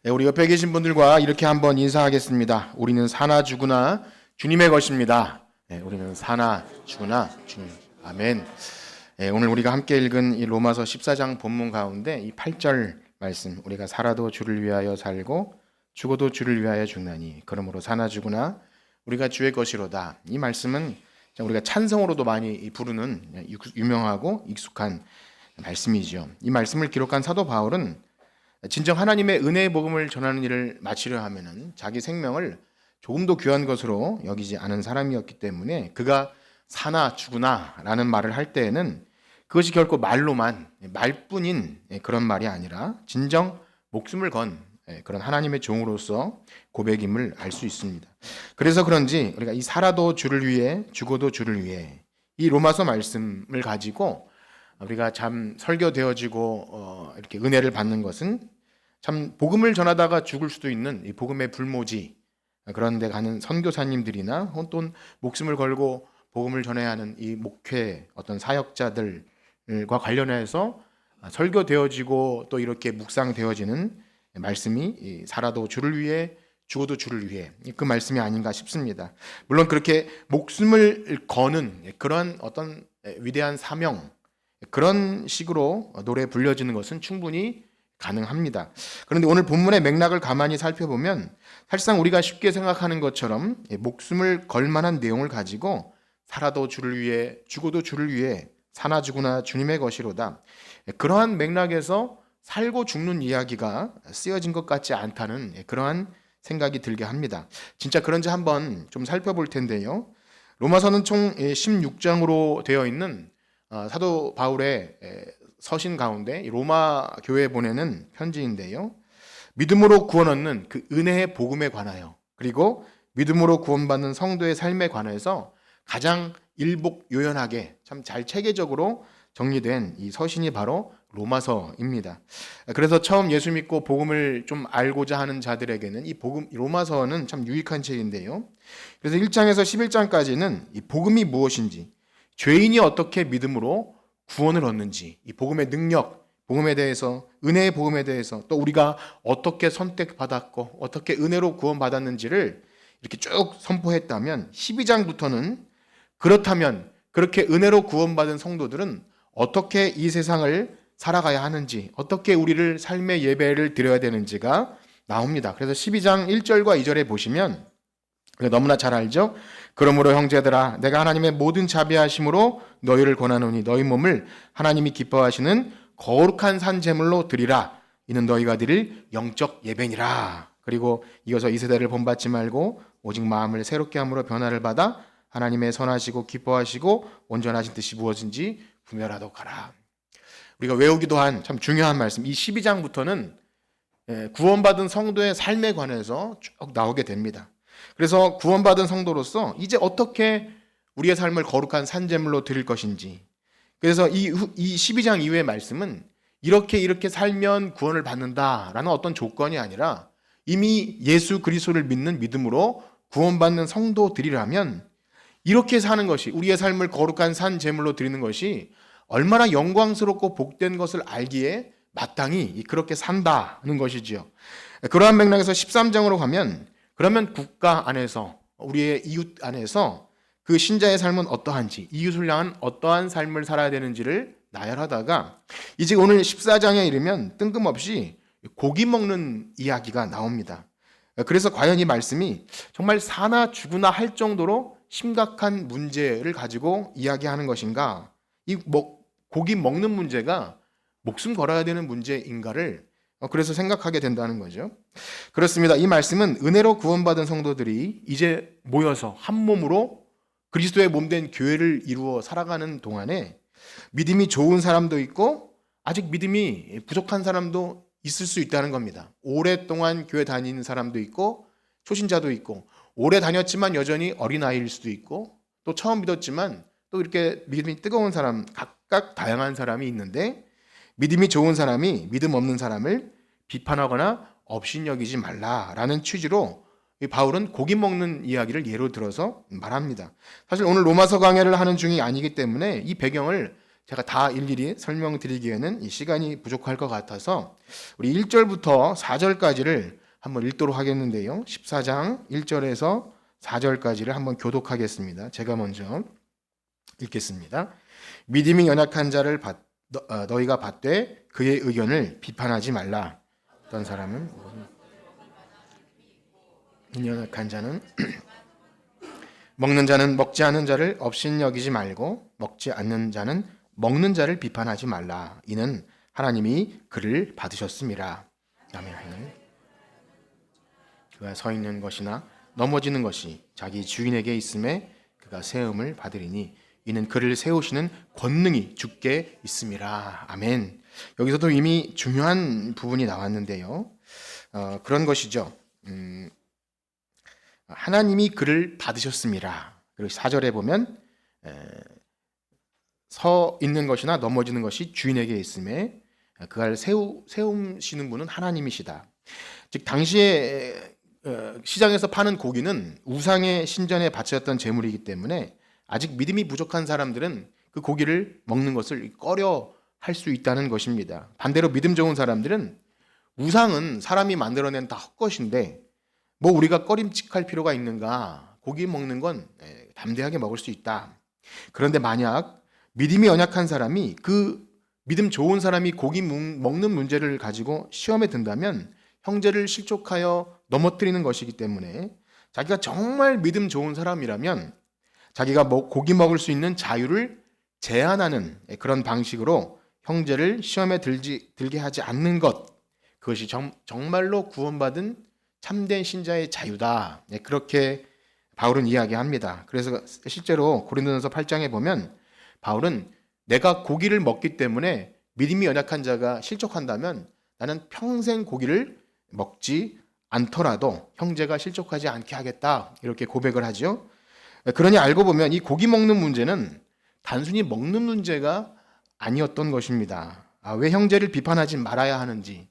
네, 우리 옆에 계신 분들과 이렇게 한번 인사하겠습니다. 우리는 사나 죽으나 주님의 것입니다. 네, 우리는 사나 죽으나 주님. 아멘. 네, 오늘 우리가 함께 읽은 이 로마서 14장 본문 가운데 이 8절 말씀, 우리가 살아도 주를 위하여 살고 죽어도 주를 위하여 죽나니 그러므로 사나 죽으나 우리가 주의 것이로다. 이 말씀은 우리가 찬성으로도 많이 부르는 유명하고 익숙한 말씀이죠. 이 말씀을 기록한 사도 바울은 진정 하나님의 은혜의 복음을 전하는 일을 마치려 하면은 자기 생명을 조금 더 귀한 것으로 여기지 않은 사람이었기 때문에 그가 사나 죽으나 라는 말을 할 때에는 그것이 결코 말뿐인 그런 말이 아니라 진정 목숨을 건 그런 하나님의 종으로서 고백임을 알 수 있습니다. 그래서 그런지 우리가 이 살아도 주를 위해 죽어도 주를 위해 이 로마서 말씀을 가지고 우리가 참 설교되어지고 이렇게 은혜를 받는 것은 참 복음을 전하다가 죽을 수도 있는 이 복음의 불모지 그런 데 가는 선교사님들이나 또는 목숨을 걸고 복음을 전해야 하는 이 목회 어떤 사역자들과 관련해서 설교되어지고 또 이렇게 묵상되어지는 말씀이 살아도 주를 위해 죽어도 주를 위해 그 말씀이 아닌가 싶습니다. 물론 그렇게 목숨을 거는 그런 어떤 위대한 사명 그런 식으로 노래 불려지는 것은 충분히 가능합니다. 그런데 오늘 본문의 맥락을 가만히 살펴보면 사실상 우리가 쉽게 생각하는 것처럼 목숨을 걸 만한 내용을 가지고 살아도 주를 위해 죽어도 주를 위해 사나 죽으나 주님의 것이로다. 그러한 맥락에서 살고 죽는 이야기가 쓰여진 것 같지 않다는 그러한 생각이 들게 합니다. 진짜 그런지 한번 좀 살펴볼 텐데요. 로마서는 총 16장으로 되어 있는 사도 바울의 서신 가운데 로마 교회에 보내는 편지인데요. 믿음으로 구원 얻는 그 은혜의 복음에 관하여 그리고 믿음으로 구원받는 성도의 삶에 관해서 가장 일복요연하게 참 잘 체계적으로 정리된 이 서신이 바로 로마서입니다. 그래서 처음 예수 믿고 복음을 좀 알고자 하는 자들에게는 이 로마서는 참 유익한 책인데요. 그래서 1장에서 11장까지는 이 복음이 무엇인지, 죄인이 어떻게 믿음으로 구원을 얻는지, 이 복음의 능력, 복음에 대해서, 은혜의 복음에 대해서 또 우리가 어떻게 선택받았고 어떻게 은혜로 구원받았는지를 이렇게 쭉 선포했다면 12장부터는 그렇다면 그렇게 은혜로 구원받은 성도들은 어떻게 이 세상을 살아가야 하는지, 어떻게 우리를 삶의 예배를 드려야 되는지가 나옵니다. 그래서 12장 1절과 2절에 보시면 너무나 잘 알죠? 그러므로 형제들아 내가 하나님의 모든 자비하심으로 너희를 권하노니 너희 몸을 하나님이 기뻐하시는 거룩한 산 제물로 드리라. 이는 너희가 드릴 영적 예배니라. 그리고 이어서 이 세대를 본받지 말고 오직 마음을 새롭게 함으로 변화를 받아 하나님의 선하시고 기뻐하시고 온전하신 뜻이 무엇인지 분별하도록 하라. 우리가 외우기도 한 참 중요한 말씀. 이 12장부터는 구원받은 성도의 삶에 관해서 쭉 나오게 됩니다. 그래서 구원받은 성도로서 이제 어떻게 우리의 삶을 거룩한 산제물로 드릴 것인지. 그래서 이 12장 이후의 말씀은 이렇게 살면 구원을 받는다라는 어떤 조건이 아니라 이미 예수 그리스도를 믿는 믿음으로 구원받는 성도들이라면 이렇게 사는 것이 우리의 삶을 거룩한 산제물로 드리는 것이 얼마나 영광스럽고 복된 것을 알기에 마땅히 그렇게 산다는 것이지요. 그러한 맥락에서 13장으로 가면 그러면 국가 안에서 우리의 이웃 안에서 그 신자의 삶은 어떠한지 이웃을 향한 어떠한 삶을 살아야 되는지를 나열하다가 이제 오늘 14장에 이르면 뜬금없이 고기 먹는 이야기가 나옵니다. 그래서 과연 이 말씀이 정말 사나 죽으나 할 정도로 심각한 문제를 가지고 이야기하는 것인가? 이 고기 먹는 문제가 목숨 걸어야 되는 문제인가를 그래서 생각하게 된다는 거죠. 그렇습니다. 이 말씀은 은혜로 구원받은 성도들이 이제 모여서 한 몸으로 그리스도의 몸된 교회를 이루어 살아가는 동안에 믿음이 좋은 사람도 있고 아직 믿음이 부족한 사람도 있을 수 있다는 겁니다. 오랫동안 교회 다니는 사람도 있고 초신자도 있고 오래 다녔지만 여전히 어린아이일 수도 있고 또 처음 믿었지만 또 이렇게 믿음이 뜨거운 사람 각각 다양한 사람이 있는데 믿음이 좋은 사람이 믿음 없는 사람을 비판하거나 업신여기지 말라라는 취지로 바울은 고기 먹는 이야기를 예로 들어서 말합니다. 사실 오늘 로마서 강해를 하는 중이 아니기 때문에 이 배경을 제가 다 일일이 설명드리기에는 이 시간이 부족할 것 같아서 우리 1절부터 4절까지를 한번 읽도록 하겠는데요. 14장 1절에서 4절까지를 한번 교독하겠습니다. 제가 먼저 읽겠습니다. 믿음이 연약한 자를 너희가 받되 그의 의견을 비판하지 말라. 어떤 사람은 연약한 자는 먹는 자는 먹지 않는 자를 업신여기지 말고 먹지 않는 자는 먹는 자를 비판하지 말라. 이는 하나님이 그를 받으셨음이라. 아멘. 그가 서 있는 것이나 넘어지는 것이 자기 주인에게 있음에 그가 세움을 받으리니 이는 그를 세우시는 권능이 주께 있음이라. 아멘. 여기서도 이미 중요한 부분이 나왔는데요. 그런 것이죠. 하나님이 그를 받으셨음이라. 그리고 4절에 보면 서 있는 것이나 넘어지는 것이 주인에게 있음에 그를 세우시는 분은 하나님이시다. 즉 당시에 시장에서 파는 고기는 우상의 신전에 바쳤던 제물이기 때문에 아직 믿음이 부족한 사람들은 그 고기를 먹는 것을 꺼려 할 수 있다는 것입니다. 반대로 믿음 좋은 사람들은 우상은 사람이 만들어낸 다 헛것인데 뭐 우리가 꺼림칙할 필요가 있는가? 고기 먹는 건 담대하게 먹을 수 있다. 그런데 만약 믿음이 연약한 사람이 그 믿음 좋은 사람이 고기 먹는 문제를 가지고 시험에 든다면 형제를 실족하여 넘어뜨리는 것이기 때문에 자기가 정말 믿음 좋은 사람이라면 자기가 고기 먹을 수 있는 자유를 제한하는 그런 방식으로 형제를 시험에 들게 하지 않는 것, 그것이 정말로 구원받은 참된 신자의 자유다. 그렇게 바울은 이야기합니다. 그래서 실제로 고린도전서 8장에 보면 바울은 내가 고기를 먹기 때문에 믿음이 연약한 자가 실족한다면 나는 평생 고기를 먹지 않더라도 형제가 실족하지 않게 하겠다. 이렇게 고백을 하죠. 그러니 알고 보면 이 고기 먹는 문제는 단순히 먹는 문제가 아니었던 것입니다. 왜 형제를 비판하지 말아야 하는지,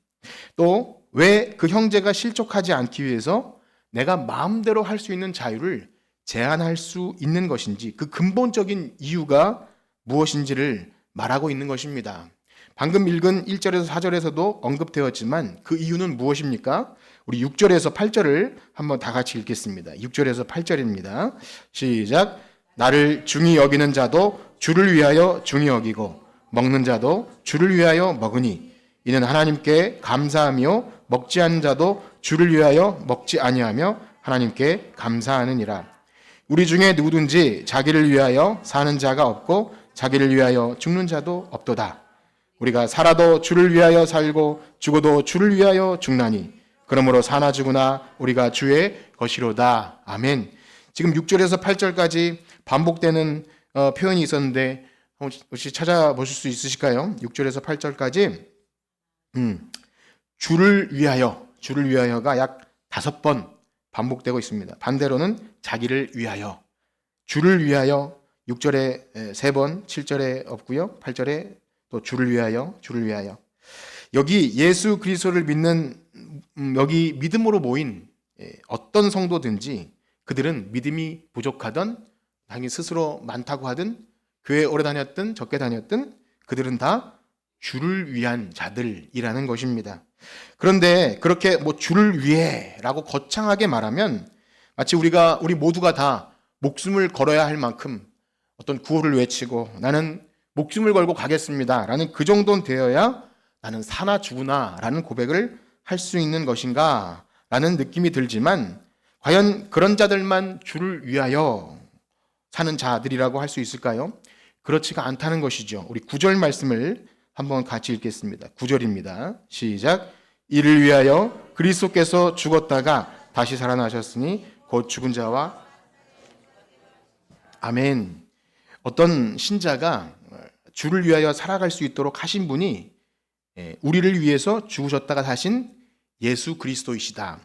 또 왜 그 형제가 실족하지 않기 위해서 내가 마음대로 할 수 있는 자유를 제한할 수 있는 것인지, 그 근본적인 이유가 무엇인지를 말하고 있는 것입니다. 방금 읽은 1절에서 4절에서도 언급되었지만 그 이유는 무엇입니까? 우리 6절에서 8절을 한번 다 같이 읽겠습니다. 6절에서 8절입니다. 시작. 나를 중히 여기는 자도 주를 위하여 중히 여기고 먹는 자도 주를 위하여 먹으니 이는 하나님께 감사하며 먹지 않는 자도 주를 위하여 먹지 아니하며 하나님께 감사하느니라. 우리 중에 누구든지 자기를 위하여 사는 자가 없고 자기를 위하여 죽는 자도 없도다. 우리가 살아도 주를 위하여 살고 죽어도 주를 위하여 죽나니 그러므로 사나 죽으나 우리가 주의 것이로다. 아멘. 지금 6절에서 8절까지 반복되는 표현이 있었는데 혹시 찾아보실 수 있으실까요? 6절에서 8절까지 주를 위하여가 약 5번 반복되고 있습니다. 반대로는 자기를 위하여, 주를 위하여 6절에 3번, 7절에 없고요. 8절에 또 주를 위하여. 여기 예수 그리스도를 믿는 여기 믿음으로 모인 어떤 성도든지 그들은 믿음이 부족하던 당연히 스스로 많다고 하든 교회에 오래 다녔든 적게 다녔든 그들은 다 주를 위한 자들이라는 것입니다. 그런데 그렇게 뭐 주를 위해라고 거창하게 말하면 마치 우리 모두가 다 목숨을 걸어야 할 만큼 어떤 구호를 외치고 나는 목숨을 걸고 가겠습니다 라는 그 정도는 되어야 나는 사나 죽으나 라는 고백을 할 수 있는 것인가 라는 느낌이 들지만 과연 그런 자들만 주를 위하여 사는 자들이라고 할 수 있을까요? 그렇지가 않다는 것이죠. 우리 9절 말씀을 한번 같이 읽겠습니다. 9절입니다. 시작. 이를 위하여 그리스도께서 죽었다가 다시 살아나셨으니 곧 죽은 자와 아멘. 어떤 신자가 주를 위하여 살아갈 수 있도록 하신 분이 우리를 위해서 죽으셨다가 사신 예수 그리스도이시다.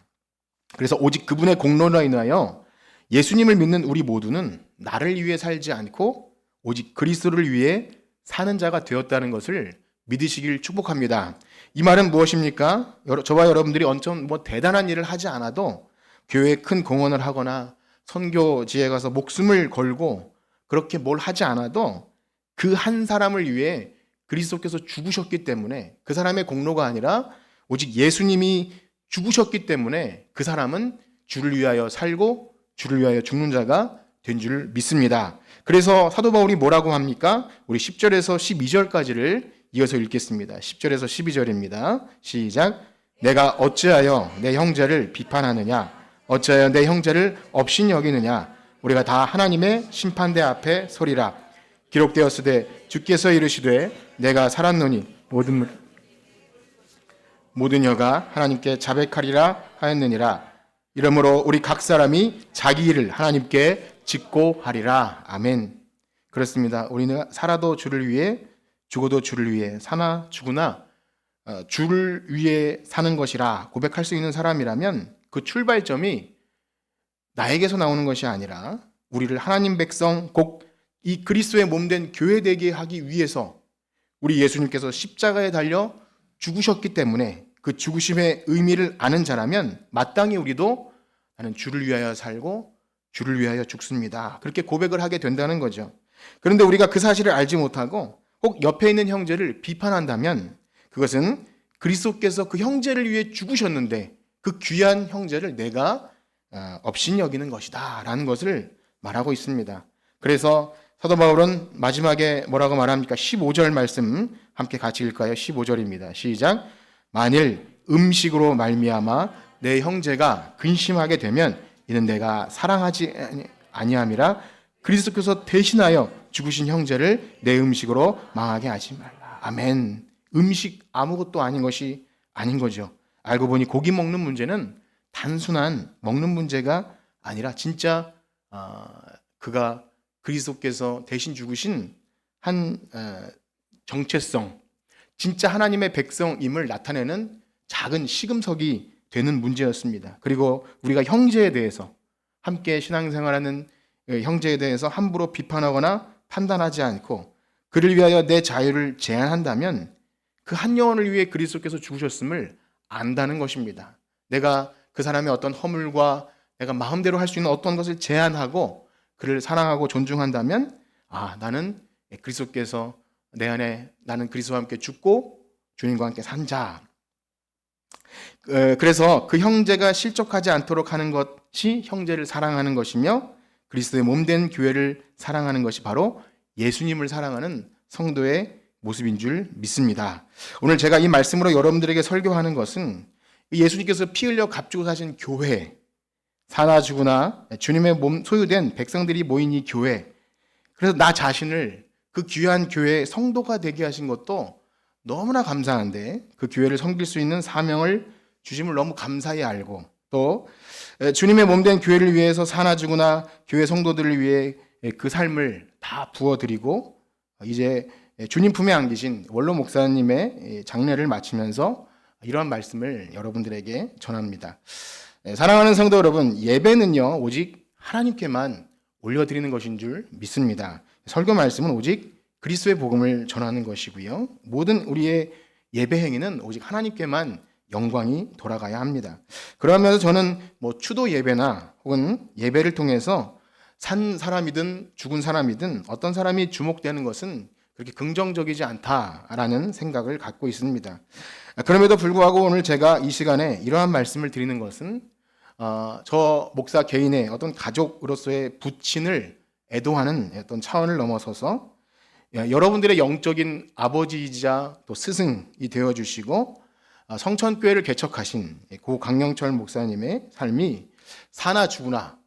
그래서 오직 그분의 공로로 인하여 예수님을 믿는 우리 모두는 나를 위해 살지 않고 오직 그리스도를 위해 사는 자가 되었다는 것을 믿으시길 축복합니다. 이 말은 무엇입니까? 저와 여러분들이 엄청 대단한 일을 하지 않아도 교회에 큰 공헌을 하거나 선교지에 가서 목숨을 걸고 그렇게 뭘 하지 않아도 그 한 사람을 위해 그리스도께서 죽으셨기 때문에 그 사람의 공로가 아니라 오직 예수님이 죽으셨기 때문에 그 사람은 주를 위하여 살고 주를 위하여 죽는 자가 된 줄 믿습니다. 그래서 사도 바울이 뭐라고 합니까? 우리 10절에서 12절까지를 이어서 읽겠습니다. 10절에서 12절입니다. 시작. 내가 어찌하여 내 형제를 비판하느냐? 어찌하여 내 형제를 업신 여기느냐? 우리가 다 하나님의 심판대 앞에 서리라. 기록되었으되 주께서 이르시되 내가 살았노니 모든 여가 하나님께 자백하리라 하였느니라. 이러므로 우리 각 사람이 자기 일을 하나님께 짓고 하리라. 아멘. 그렇습니다. 우리는 살아도 주를 위해 죽어도 주를 위해 사나 죽으나 주를 위해 사는 것이라 고백할 수 있는 사람이라면 그 출발점이 나에게서 나오는 것이 아니라 우리를 하나님 백성 곧 이 그리스도의 몸된 교회 되게 하기 위해서 우리 예수님께서 십자가에 달려 죽으셨기 때문에 그 죽으심의 의미를 아는 자라면 마땅히 우리도 나는 주를 위하여 살고 주를 위하여 죽습니다. 그렇게 고백을 하게 된다는 거죠. 그런데 우리가 그 사실을 알지 못하고 혹 옆에 있는 형제를 비판한다면 그것은 그리스도께서 그 형제를 위해 죽으셨는데 그 귀한 형제를 내가 업신 여기는 것이다 라는 것을 말하고 있습니다. 그래서 사도 바울은 마지막에 뭐라고 말합니까? 15절 말씀 함께 같이 읽을까요? 15절입니다. 시작. 만일 음식으로 말미암아 내 형제가 근심하게 되면 이는 내가 사랑하지 아니함이라. 그리스도께서 대신하여 죽으신 형제를 내 음식으로 망하게 하지 말라. 아멘. 음식 아무것도 아닌 것이 아닌 거죠. 알고 보니 고기 먹는 문제는 단순한 먹는 문제가 아니라 진짜 그가 그리스도께서 대신 죽으신 한 정체성, 진짜 하나님의 백성임을 나타내는 작은 시금석이 되는 문제였습니다. 그리고 우리가 형제에 대해서 함께 신앙생활하는 형제에 대해서 함부로 비판하거나 판단하지 않고 그를 위하여 내 자유를 제한한다면 그 한 영혼을 위해 그리스도께서 죽으셨음을 안다는 것입니다. 내가 그 사람의 어떤 허물과 내가 마음대로 할 수 있는 어떤 것을 제한하고 그를 사랑하고 존중한다면 나는 그리스도께서 내 안에 나는 그리스도와 함께 죽고 주님과 함께 산 자. 그래서 그 형제가 실족하지 않도록 하는 것이 형제를 사랑하는 것이며 그리스도의 몸된 교회를 사랑하는 것이 바로 예수님을 사랑하는 성도의 모습인 줄 믿습니다. 오늘 제가 이 말씀으로 여러분들에게 설교하는 것은 예수님께서 피 흘려 값주고 사신 교회, 사나 죽으나 주님의 몸 소유된 백성들이 모인 이 교회, 그래서 나 자신을 그 귀한 교회의 성도가 되게 하신 것도 너무나 감사한데 그 교회를 섬길 수 있는 사명을 주심을 너무 감사히 알고 또 주님의 몸된 교회를 위해서 사나 죽으나 교회 성도들을 위해 그 삶을 다 부어드리고 이제 주님 품에 안기신 원로 목사님의 장례를 마치면서 이러한 말씀을 여러분들에게 전합니다. 사랑하는 성도 여러분, 예배는요 오직 하나님께만 올려드리는 것인 줄 믿습니다. 설교 말씀은 오직 그리스도의 복음을 전하는 것이고요. 모든 우리의 예배 행위는 오직 하나님께만 영광이 돌아가야 합니다. 그러면서 저는 추도 예배나 혹은 예배를 통해서 산 사람이든 죽은 사람이든 어떤 사람이 주목되는 것은 그렇게 긍정적이지 않다라는 생각을 갖고 있습니다. 그럼에도 불구하고 오늘 제가 이 시간에 이러한 말씀을 드리는 것은 저 목사 개인의 어떤 가족으로서의 부친을 애도하는 어떤 차원을 넘어서서 여러분들의 영적인 아버지이자 또 스승이 되어주시고 성천교회를 개척하신 고 강영철 목사님의 삶이 사나 죽으나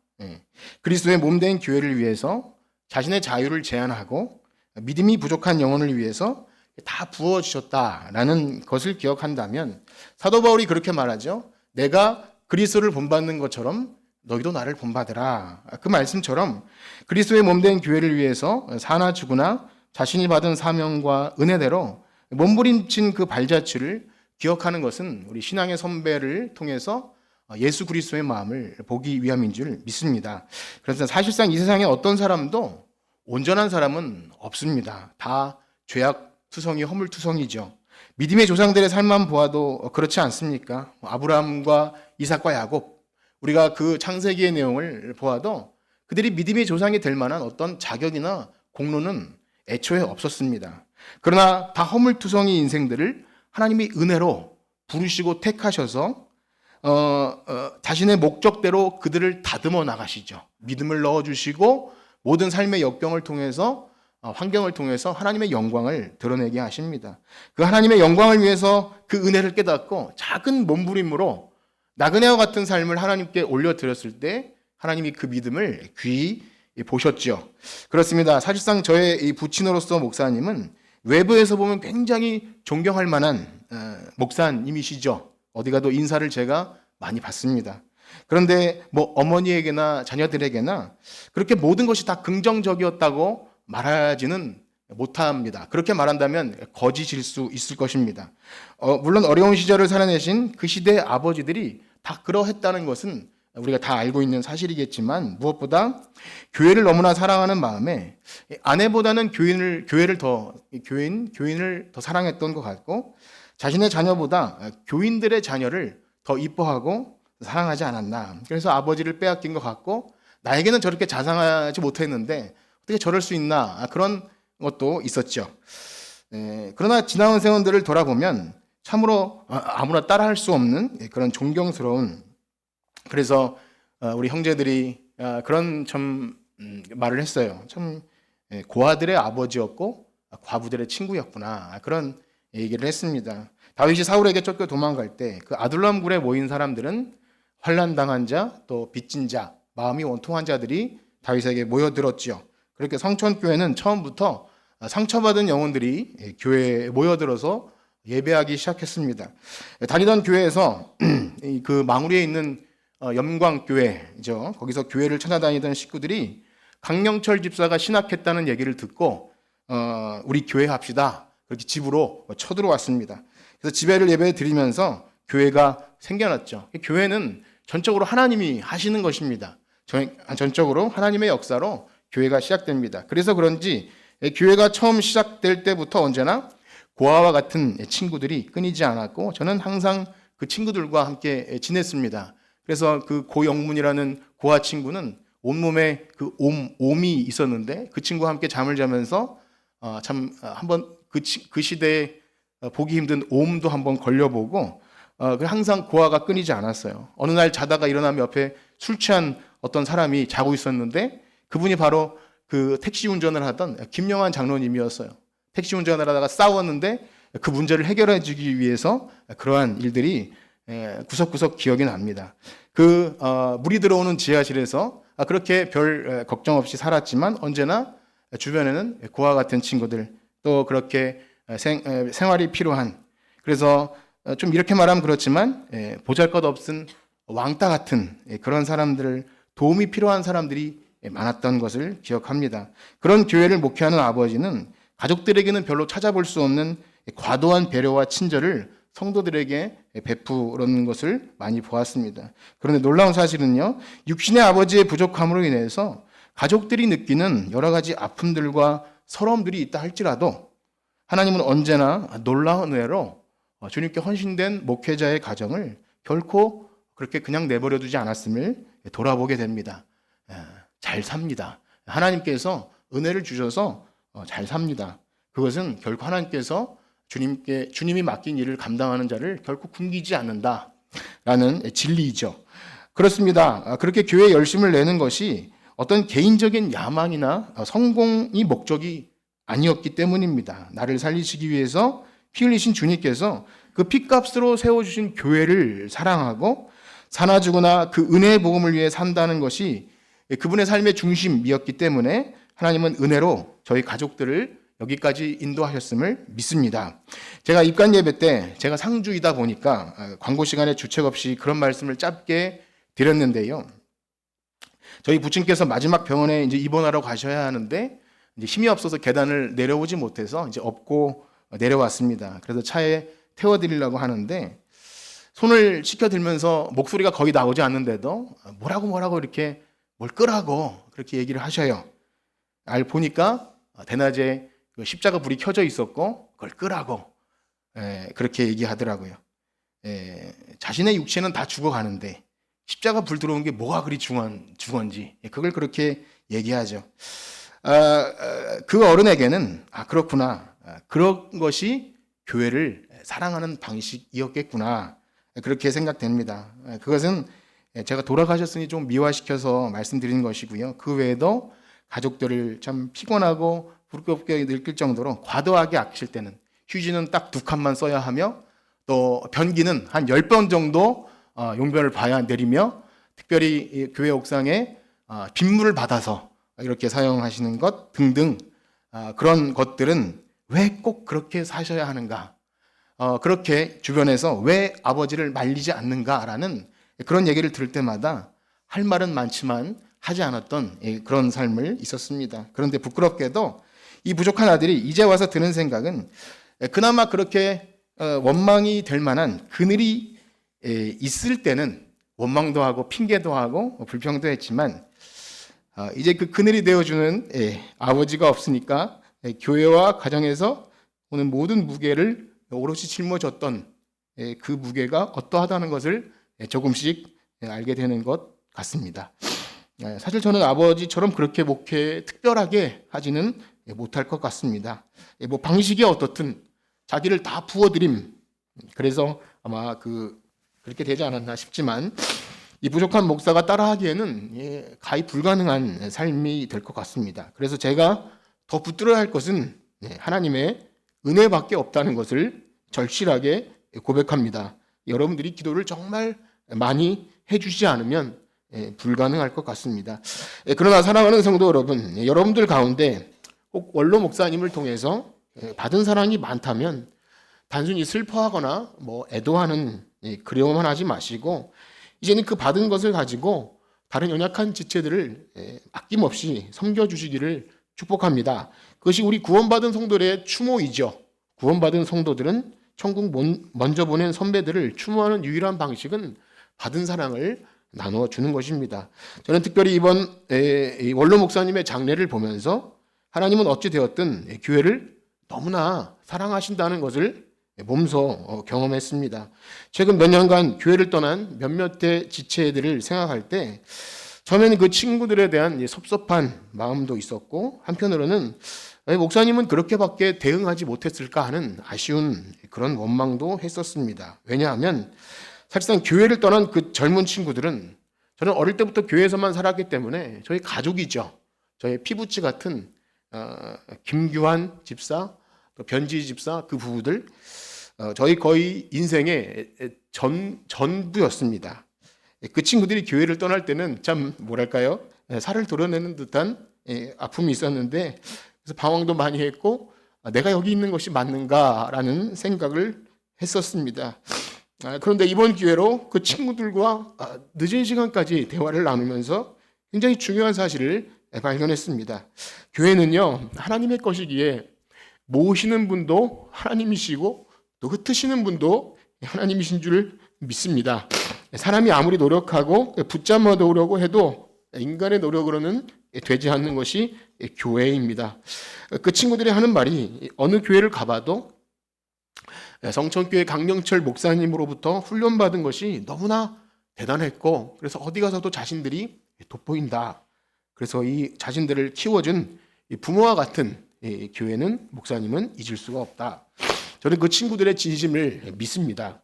그리스도의 몸된 교회를 위해서 자신의 자유를 제한하고 믿음이 부족한 영혼을 위해서 다 부어주셨다라는 것을 기억한다면 사도 바울이 그렇게 말하죠. 내가 그리스도를 본받는 것처럼 너희도 나를 본받으라. 그 말씀처럼 그리스도의 몸된 교회를 위해서 사나 죽으나 자신이 받은 사명과 은혜대로 몸부림친 그 발자취를 기억하는 것은 우리 신앙의 선배를 통해서 예수 그리스도의 마음을 보기 위함인 줄 믿습니다. 그래서 사실상 이 세상에 어떤 사람도 온전한 사람은 없습니다. 다 죄악투성이 허물투성이죠. 믿음의 조상들의 삶만 보아도 그렇지 않습니까? 아브라함과 이삭과 야곱, 우리가 그 창세기의 내용을 보아도 그들이 믿음의 조상이 될 만한 어떤 자격이나 공로는 애초에 없었습니다. 그러나 다 허물투성이 인생들을 하나님이 은혜로 부르시고 택하셔서 자신의 목적대로 그들을 다듬어 나가시죠. 믿음을 넣어주시고 모든 삶의 역경을 통해서 환경을 통해서 하나님의 영광을 드러내게 하십니다. 그 하나님의 영광을 위해서 그 은혜를 깨닫고 작은 몸부림으로 나그네와 같은 삶을 하나님께 올려드렸을 때 하나님이 그 믿음을 귀히 보셨죠. 그렇습니다. 사실상 저의 이 부친으로서 목사님은 외부에서 보면 굉장히 존경할 만한 목사님이시죠. 어디 가도 인사를 제가 많이 받습니다. 그런데 뭐 어머니에게나 자녀들에게나 그렇게 모든 것이 다 긍정적이었다고 말하지는 못합니다. 그렇게 말한다면 거짓일 수 있을 것입니다. 물론 어려운 시절을 살아내신 그 시대의 아버지들이 다 그러했다는 것은 우리가 다 알고 있는 사실이겠지만 무엇보다 교회를 너무나 사랑하는 마음에 아내보다는 교인을 더 사랑했던 것 같고 자신의 자녀보다 교인들의 자녀를 더 이뻐하고 사랑하지 않았나. 그래서 아버지를 빼앗긴 것 같고 나에게는 저렇게 자상하지 못했는데 어떻게 저럴 수 있나. 그런 것도 있었죠. 그러나 지나온 세월들을 돌아보면 참으로 아무나 따라할 수 없는 그런 존경스러운, 그래서 우리 형제들이 그런 말을 했어요. 참 고아들의 아버지였고 과부들의 친구였구나. 그런 얘기를 했습니다. 다윗이 사울에게 쫓겨 도망갈 때 그 아둘람 굴에 모인 사람들은 환난당한 자, 또 빚진 자, 마음이 원통한 자들이 다윗에게 모여들었지요. 그렇게 성천교회는 처음부터 상처받은 영혼들이 교회에 모여들어서 예배하기 시작했습니다. 다니던 교회에서 그 망우리에 있는 염광교회죠. 거기서 교회를 찾아다니던 식구들이 강영철 집사가 신학했다는 얘기를 듣고 우리 교회 합시다. 그렇게 집으로 쳐들어왔습니다. 그래서 집회를 예배 드리면서 교회가 생겨났죠. 교회는 전적으로 하나님이 하시는 것입니다. 전적으로 하나님의 역사로 교회가 시작됩니다. 그래서 그런지 교회가 처음 시작될 때부터 언제나 고아와 같은 친구들이 끊이지 않았고 저는 항상 그 친구들과 함께 지냈습니다. 그래서 그 고영문이라는 고아 친구는 온몸에 그 옴이 있었는데 그 친구와 함께 잠을 자면서 참 한번 그 시대에 보기 힘든 옴도 한번 걸려보고 항상 고아가 끊이지 않았어요. 어느 날 자다가 일어나면 옆에 술 취한 어떤 사람이 자고 있었는데 그분이 바로 그 택시 운전을 하던 김영환 장로님이었어요. 택시 운전을 하다가 싸웠는데 그 문제를 해결해 주기 위해서 그러한 일들이 구석구석 기억이 납니다. 물이 들어오는 지하실에서 그렇게 별 걱정 없이 살았지만 언제나 주변에는 고아 같은 친구들 또 그렇게 생활이 필요한, 그래서 좀 이렇게 말하면 그렇지만 보잘것없은 왕따 같은 그런 사람들, 도움이 필요한 사람들이 많았던 것을 기억합니다. 그런 교회를 목회하는 아버지는 가족들에게는 별로 찾아볼 수 없는 과도한 배려와 친절을 성도들에게 베푸는 것을 많이 보았습니다. 그런데 놀라운 사실은요, 육신의 아버지의 부족함으로 인해서 가족들이 느끼는 여러 가지 아픔들과 서러움들이 있다 할지라도 하나님은 언제나 놀라운 은혜로 주님께 헌신된 목회자의 가정을 결코 그렇게 그냥 내버려 두지 않았음을 돌아보게 됩니다. 잘 삽니다. 하나님께서 은혜를 주셔서 잘 삽니다. 그것은 결코 하나님께서 주님이 맡긴 일을 감당하는 자를 결코 굶기지 않는다라는 진리이죠. 그렇습니다. 그렇게 교회에 열심을 내는 것이 어떤 개인적인 야망이나 성공이 목적이 아니었기 때문입니다. 나를 살리시기 위해서 피 흘리신 주님께서 그 피값으로 세워주신 교회를 사랑하고 사나주거나 그 은혜의 복음을 위해 산다는 것이 그분의 삶의 중심이었기 때문에 하나님은 은혜로 저희 가족들을 여기까지 인도하셨음을 믿습니다. 제가 입관 예배 때 제가 상주이다 보니까 광고 시간에 주책 없이 그런 말씀을 짧게 드렸는데요. 저희 부친께서 마지막 병원에 이제 입원하러 가셔야 하는데 이제 힘이 없어서 계단을 내려오지 못해서 이제 업고 내려왔습니다. 그래서 차에 태워드리려고 하는데 손을 시켜들면서 목소리가 거의 나오지 않는데도 뭐라고 이렇게 뭘 끄라고 그렇게 얘기를 하셔요. 보니까 대낮에 십자가 불이 켜져 있었고 그걸 끄라고 그렇게 얘기하더라고요. 자신의 육체는 다 죽어가는데 십자가 불 들어온 게 뭐가 그리 중한지 그걸 그렇게 얘기하죠. 그 어른에게는 그렇구나, 그런 것이 교회를 사랑하는 방식이었겠구나, 그렇게 생각됩니다. 그것은 제가 돌아가셨으니 좀 미화시켜서 말씀드리는 것이고요. 그 외에도 가족들을 참 피곤하고 부끄럽게 느낄 정도로 과도하게 아끼실 때는 휴지는 딱 2칸만 써야 하며, 또 변기는 한 10번 정도 용변을 봐야 내리며, 특별히 교회 옥상에 빗물을 받아서 이렇게 사용하시는 것 등등, 그런 것들은 왜 꼭 그렇게 사셔야 하는가, 그렇게 주변에서 왜 아버지를 말리지 않는가라는 그런 얘기를 들을 때마다 할 말은 많지만 하지 않았던 그런 삶을 있었습니다. 그런데 부끄럽게도 이 부족한 아들이 이제 와서 드는 생각은, 그나마 그렇게 원망이 될 만한 그늘이 있을 때는 원망도 하고 핑계도 하고 불평도 했지만, 이제 그 그늘이 되어주는 아버지가 없으니까 교회와 가정에서 오는 모든 무게를 오롯이 짊어졌던 그 무게가 어떠하다는 것을 조금씩 알게 되는 것 같습니다. 사실 저는 아버지처럼 그렇게 목회 특별하게 하지는 못할 것 같습니다. 뭐 방식이 어떻든 자기를 다 부어드림, 그래서 아마 그렇게 되지 않았나 싶지만, 이 부족한 목사가 따라하기에는 가히 불가능한 삶이 될 것 같습니다. 그래서 제가 더 붙들어야 할 것은 하나님의 은혜밖에 없다는 것을 절실하게 고백합니다. 여러분들이 기도를 정말 많이 해주시지 않으면 불가능할 것 같습니다. 그러나 사랑하는 성도 여러분, 여러분들 가운데 꼭 원로 목사님을 통해서 받은 사랑이 많다면 단순히 슬퍼하거나 애도하는 그리움만 하지 마시고, 이제는 그 받은 것을 가지고 다른 연약한 지체들을 아낌없이 섬겨주시기를 축복합니다. 그것이 우리 구원받은 성도들의 추모이죠. 구원받은 성도들은 천국 먼저 보낸 선배들을 추모하는 유일한 방식은 받은 사랑을 나눠주는 것입니다. 저는 특별히 이번 원로 목사님의 장례를 보면서 하나님은 어찌 되었든 교회를 너무나 사랑하신다는 것을 몸소 경험했습니다. 최근 몇 년간 교회를 떠난 몇몇의 지체들을 생각할 때 처음에는 그 친구들에 대한 섭섭한 마음도 있었고, 한편으로는 목사님은 그렇게밖에 대응하지 못했을까 하는 아쉬운 그런 원망도 했었습니다. 왜냐하면 사실상 교회를 떠난 그 젊은 친구들은, 저는 어릴 때부터 교회에서만 살았기 때문에 저희 가족이죠. 저희 피부치 같은 김규환 집사, 또 변지 집사, 그 부부들, 저희 거의 인생의 전부였습니다. 그 친구들이 교회를 떠날 때는 참 뭐랄까요, 살을 도려내는 듯한 아픔이 있었는데, 그래서 방황도 많이 했고, 내가 여기 있는 것이 맞는가라는 생각을 했었습니다. 그런데 이번 기회로 그 친구들과 늦은 시간까지 대화를 나누면서 굉장히 중요한 사실을 발견했습니다. 교회는요, 하나님의 것이기에 모으시는 분도 하나님이시고 또 흩으시는 분도 하나님이신 줄 믿습니다. 사람이 아무리 노력하고 붙잡아 놓으려고 해도 인간의 노력으로는 되지 않는 것이 교회입니다. 그 친구들이 하는 말이, 어느 교회를 가봐도 성천교회 강명철 목사님으로부터 훈련받은 것이 너무나 대단했고, 그래서 어디 가서도 자신들이 돋보인다. 그래서 이 자신들을 키워준 부모와 같은 교회는, 목사님은 잊을 수가 없다. 저는 그 친구들의 진심을 믿습니다.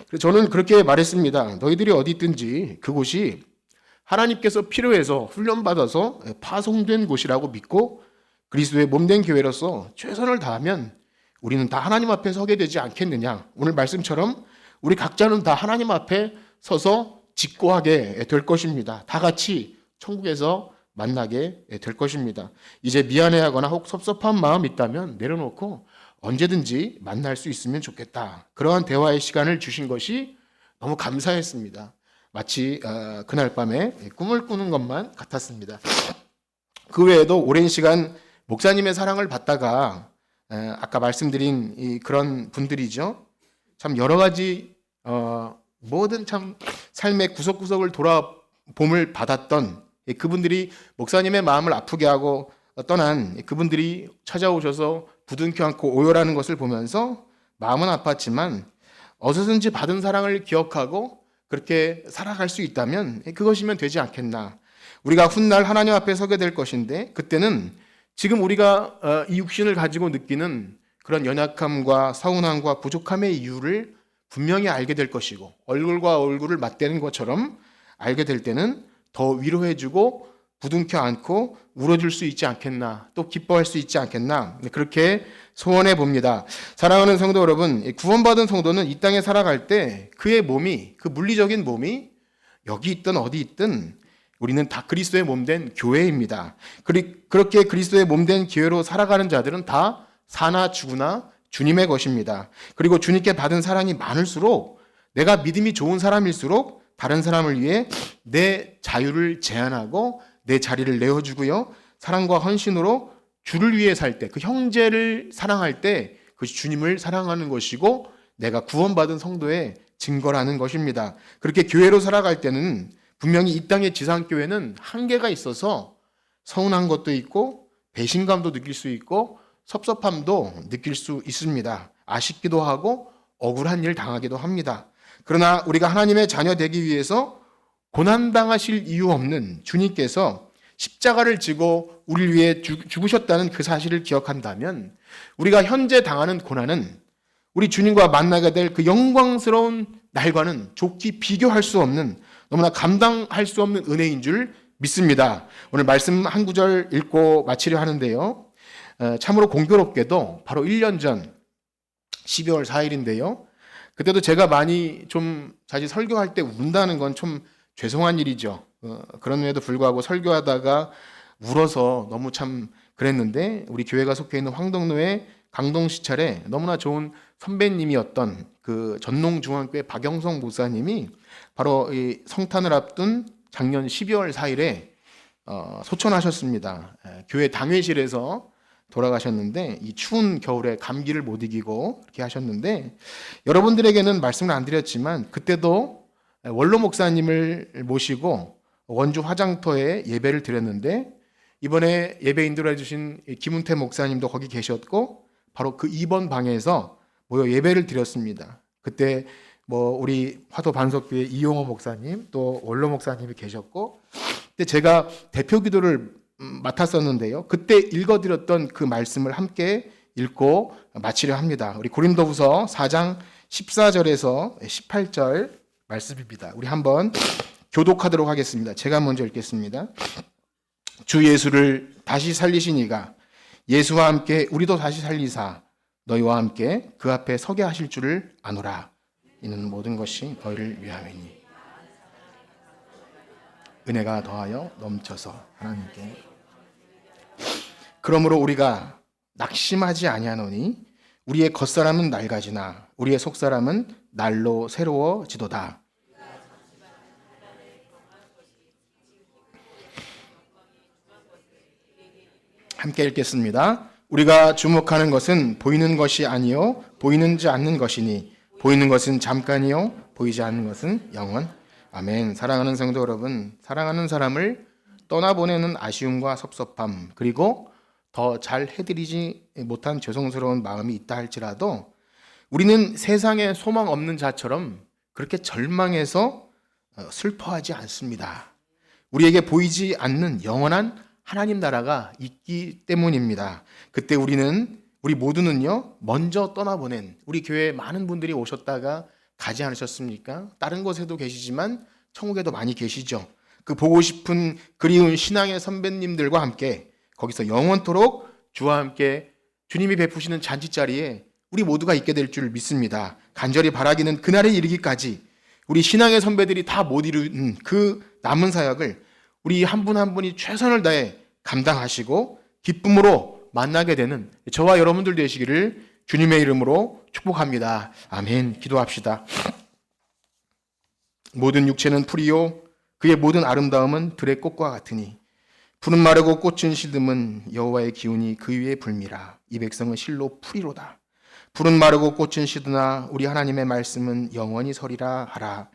그래서 저는 그렇게 말했습니다. 너희들이 어디 있든지 그곳이 하나님께서 필요해서 훈련받아서 파송된 곳이라고 믿고 그리스도의 몸된 교회로서 최선을 다하면 우리는 다 하나님 앞에 서게 되지 않겠느냐. 오늘 말씀처럼 우리 각자는 다 하나님 앞에 서서 직고하게 될 것입니다. 다 같이 천국에서 만나게 될 것입니다. 이제 미안해하거나 혹 섭섭한 마음 있다면 내려놓고 언제든지 만날 수 있으면 좋겠다. 그러한 대화의 시간을 주신 것이 너무 감사했습니다. 마치 그날 밤에 꿈을 꾸는 것만 같았습니다. 그 외에도 오랜 시간 목사님의 사랑을 받다가 아까 말씀드린 그런 분들이죠. 참 여러 가지 모든 참 삶의 구석구석을 돌아봄을 받았던 그분들이 목사님의 마음을 아프게 하고 떠난 그분들이 찾아오셔서 부둥켜 안고 오열하는 것을 보면서 마음은 아팠지만 어디서든지 받은 사랑을 기억하고 그렇게 살아갈 수 있다면 그것이면 되지 않겠나. 우리가 훗날 하나님 앞에 서게 될 것인데 그때는 지금 우리가 이 육신을 가지고 느끼는 그런 연약함과 서운함과 부족함의 이유를 분명히 알게 될 것이고, 얼굴과 얼굴을 맞대는 것처럼 알게 될 때는 더 위로해주고 부둥켜 안고 울어줄 수 있지 않겠나, 또 기뻐할 수 있지 않겠나, 그렇게 소원해 봅니다. 사랑하는 성도 여러분, 구원받은 성도는 이 땅에 살아갈 때 그의 몸이, 그 물리적인 몸이 여기 있든 어디 있든 우리는 다 그리스도의 몸된 교회입니다. 그렇게 그리스도의 몸된 교회로 살아가는 자들은 다 사나 죽으나 주님의 것입니다. 그리고 주님께 받은 사랑이 많을수록, 내가 믿음이 좋은 사람일수록 다른 사람을 위해 내 자유를 제한하고 내 자리를 내어주고요, 사랑과 헌신으로 주를 위해 살 때, 그 형제를 사랑할 때 그것이 주님을 사랑하는 것이고 내가 구원받은 성도의 증거라는 것입니다. 그렇게 교회로 살아갈 때는 분명히 이 땅의 지상교회는 한계가 있어서 서운한 것도 있고 배신감도 느낄 수 있고 섭섭함도 느낄 수 있습니다. 아쉽기도 하고 억울한 일 당하기도 합니다. 그러나 우리가 하나님의 자녀 되기 위해서 고난당하실 이유 없는 주님께서 십자가를 지고 우리를 위해 죽으셨다는 그 사실을 기억한다면, 우리가 현재 당하는 고난은 우리 주님과 만나게 될 그 영광스러운 날과는 좋게 비교할 수 없는, 너무나 감당할 수 없는 은혜인 줄 믿습니다. 오늘 말씀 한 구절 읽고 마치려 하는데요, 참으로 공교롭게도 바로 1년 전 12월 4일인데요, 그때도 제가 많이 좀 사실 설교할 때 운다는 건 좀 죄송한 일이죠. 그런 후에도 불구하고 설교하다가 울어서 너무 참 그랬는데, 우리 교회가 속해 있는 황동로의 강동시찰에 너무나 좋은 선배님이었던 그 전농중앙교회 박영성 목사님이 바로 이 성탄을 앞둔 작년 12월 4일에 소천하셨습니다. 교회 당회실에서 돌아가셨는데, 이 추운 겨울에 감기를 못 이기고 그렇게 하셨는데, 여러분들에게는 말씀을 안 드렸지만 그때도 원로 목사님을 모시고 원주 화장터에 예배를 드렸는데, 이번에 예배 인도를 해주신 김은태 목사님도 거기 계셨고 바로 그 2번 방에서 모여 예배를 드렸습니다. 그때 우리 화도 반석교회 이용호 목사님, 또 원로 목사님이 계셨고, 그때 제가 대표 기도를 맡았었는데요, 그때 읽어드렸던 그 말씀을 함께 읽고 마치려 합니다. 우리 고린도후서 4장 14절에서 18절 말씀입니다. 우리 한번 교독하도록 하겠습니다. 제가 먼저 읽겠습니다. 주 예수를 다시 살리신 이가 예수와 함께 우리도 다시 살리사 너희와 함께 그 앞에 서게 하실 줄을 아노라. 이는 모든 것이 너희를 위하여이니 은혜가 더하여 넘쳐서 하나님께. 그러므로 우리가 낙심하지 아니하노니 우리의 겉사람은 낡아지나 우리의 속사람은 날로 새로워지도다. 함께 읽겠습니다. 우리가 주목하는 것은 보이는 것이 아니요 보이는지 않는 것이니 보이는 것은 잠깐이요 보이지 않는 것은 영원. 아멘. 사랑하는 성도 여러분, 사랑하는 사람을 떠나보내는 아쉬움과 섭섭함, 그리고 더 잘 해드리지 못한 죄송스러운 마음이 있다 할지라도 우리는 세상에 소망 없는 자처럼 그렇게 절망해서 슬퍼하지 않습니다. 우리에게 보이지 않는 영원한 하나님 나라가 있기 때문입니다. 그때 우리 모두는요, 먼저 떠나보낸, 우리 교회에 많은 분들이 오셨다가 가지 않으셨습니까? 다른 곳에도 계시지만 천국에도 많이 계시죠. 그 보고 싶은 그리운 신앙의 선배님들과 함께 거기서 영원토록 주와 함께 주님이 베푸시는 잔치자리에 우리 모두가 있게 될 줄 믿습니다. 간절히 바라기는 그날에 이르기까지 우리 신앙의 선배들이 다 못 이룬 그 남은 사역을 우리 한 분 한 분이 최선을 다해 감당하시고 기쁨으로 만나게 되는 저와 여러분들 되시기를 주님의 이름으로 축복합니다. 아멘. 기도합시다. 모든 육체는 풀이요 그의 모든 아름다움은 들의 꽃과 같으니 푸른 마르고 꽃은 시듬은 여호와의 기운이 그 위에 불미라. 이 백성은 실로 풀이로다. 푸른 마르고 꽃은 시드나 우리 하나님의 말씀은 영원히 서리라 하라.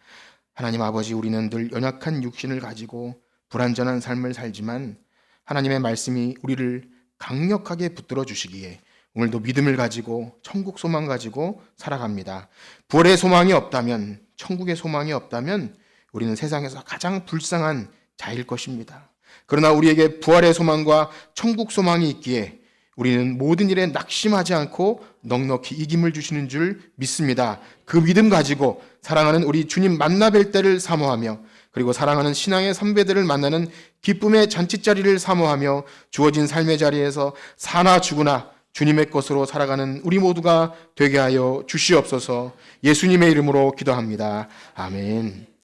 하나님 아버지, 우리는 늘 연약한 육신을 가지고 불완전한 삶을 살지만 하나님의 말씀이 우리를 강력하게 붙들어 주시기에 오늘도 믿음을 가지고 천국 소망 가지고 살아갑니다. 부활의 소망이 없다면, 천국의 소망이 없다면 우리는 세상에서 가장 불쌍한 자일 것입니다. 그러나 우리에게 부활의 소망과 천국 소망이 있기에 우리는 모든 일에 낙심하지 않고 넉넉히 이김을 주시는 줄 믿습니다. 그 믿음 가지고 사랑하는 우리 주님 만나 뵐 때를 사모하며, 그리고 사랑하는 신앙의 선배들을 만나는 기쁨의 잔치자리를 사모하며 주어진 삶의 자리에서 사나 죽으나 주님의 것으로 살아가는 우리 모두가 되게 하여 주시옵소서. 예수님의 이름으로 기도합니다. 아멘.